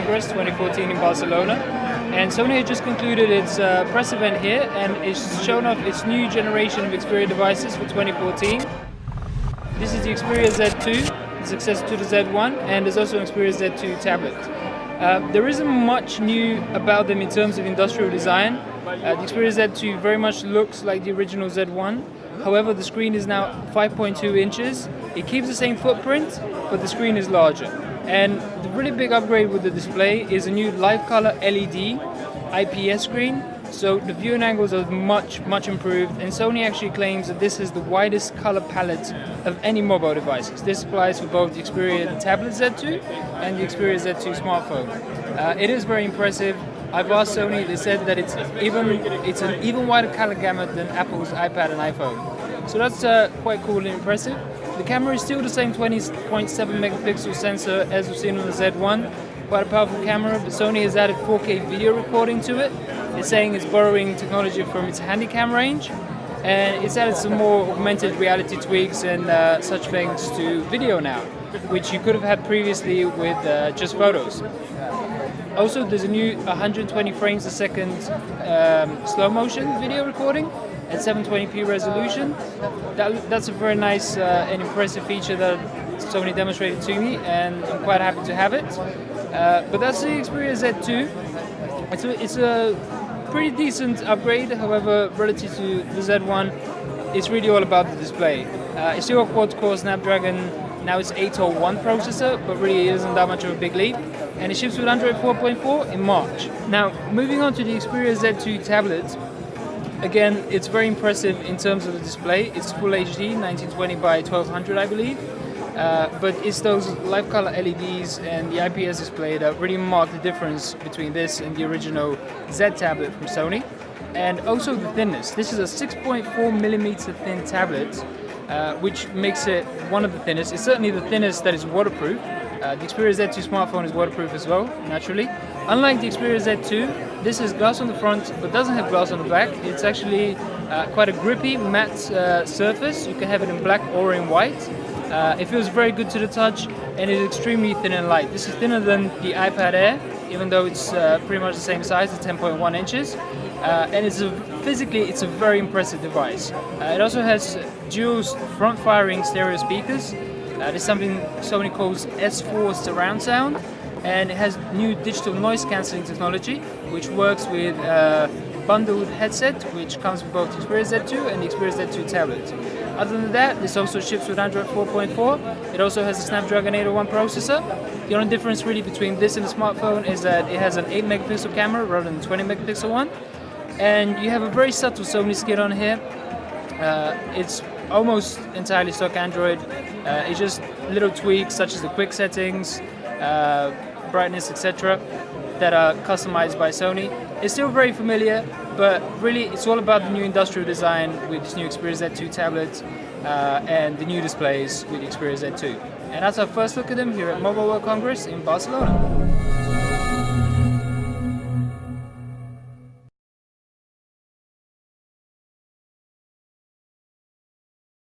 Congress 2014 in Barcelona, and Sony had just concluded its press event here, and it's shown off its new generation of Xperia devices for 2014. This is the Xperia Z2, the successor to the Z1, and there's also an Xperia Z2 tablet. There isn't much new about them in terms of industrial design. The Xperia Z2 very much looks like the original Z1. However, the screen is now 5.2 inches. It keeps the same footprint, but the screen is larger. And the really big upgrade with the display is a new live color LED IPS screen. So the viewing angles are much improved, and Sony actually claims that this is the widest color palette of any mobile devices. This applies for both the Xperia Tablet Z2 and the Xperia Z2 smartphone. It is very impressive. I've asked Sony, they said that it's an even wider color gamut than Apple's iPad and iPhone. So that's quite cool and impressive. The camera is still the same 20.7 megapixel sensor as we've seen on the Z1. Quite a powerful camera, but Sony has added 4K video recording to it. It's saying it's borrowing technology from its Handycam range, and it's added some more augmented reality tweaks and such things to video now, which you could have had previously with just photos. Also, there's a new 120 frames a second slow motion video recording at 720p resolution. That's a very nice and impressive feature that Sony demonstrated to me, and I'm quite happy to have it. But that's the Xperia Z2. It's a pretty decent upgrade. However, relative to the Z1, it's really all about the display. It's still a quad-core Snapdragon. Now it's 801 processor, but really it isn't that much of a big leap. And it ships with Android 4.4 in March. Now, moving on to the Xperia Z2 tablet. Again, it's very impressive in terms of the display. It's Full HD, 1920 by 1200, I believe. But it's those live color LEDs and the IPS display that really mark the difference between this and the original Z tablet from Sony. And also the thinness. This is a 6.4mm thin tablet, which makes it one of the thinnest. It's certainly the thinnest that is waterproof. The Xperia Z2 smartphone is waterproof as well, naturally. Unlike the Xperia Z2, this has glass on the front but doesn't have glass on the back. It's actually quite a grippy, matte surface. You can have it in black or in white. It feels very good to the touch, and it's extremely thin and light. This is thinner than the iPad Air, even though it's pretty much the same size at 10.1 inches. And physically, it's a very impressive device. It also has dual front-firing stereo speakers. There's something Sony calls S4 surround sound, and it has new digital noise cancelling technology, which works with a bundled headset, which comes with both the Xperia Z2 and the Xperia Z2 tablet. Other than that, this also ships with Android 4.4. It also has a Snapdragon 801 processor. The only difference really between this and the smartphone is that it has an 8 megapixel camera rather than 20 megapixel one. And you have a very subtle Sony skin on here. It's almost entirely stock Android. It's just little tweaks such as the quick settings, brightness, etc. that are customized by Sony. It's still very familiar, but really it's all about the new industrial design with this new Xperia Z2 tablet and the new displays with the Xperia Z2. And that's our first look at them here at Mobile World Congress in Barcelona.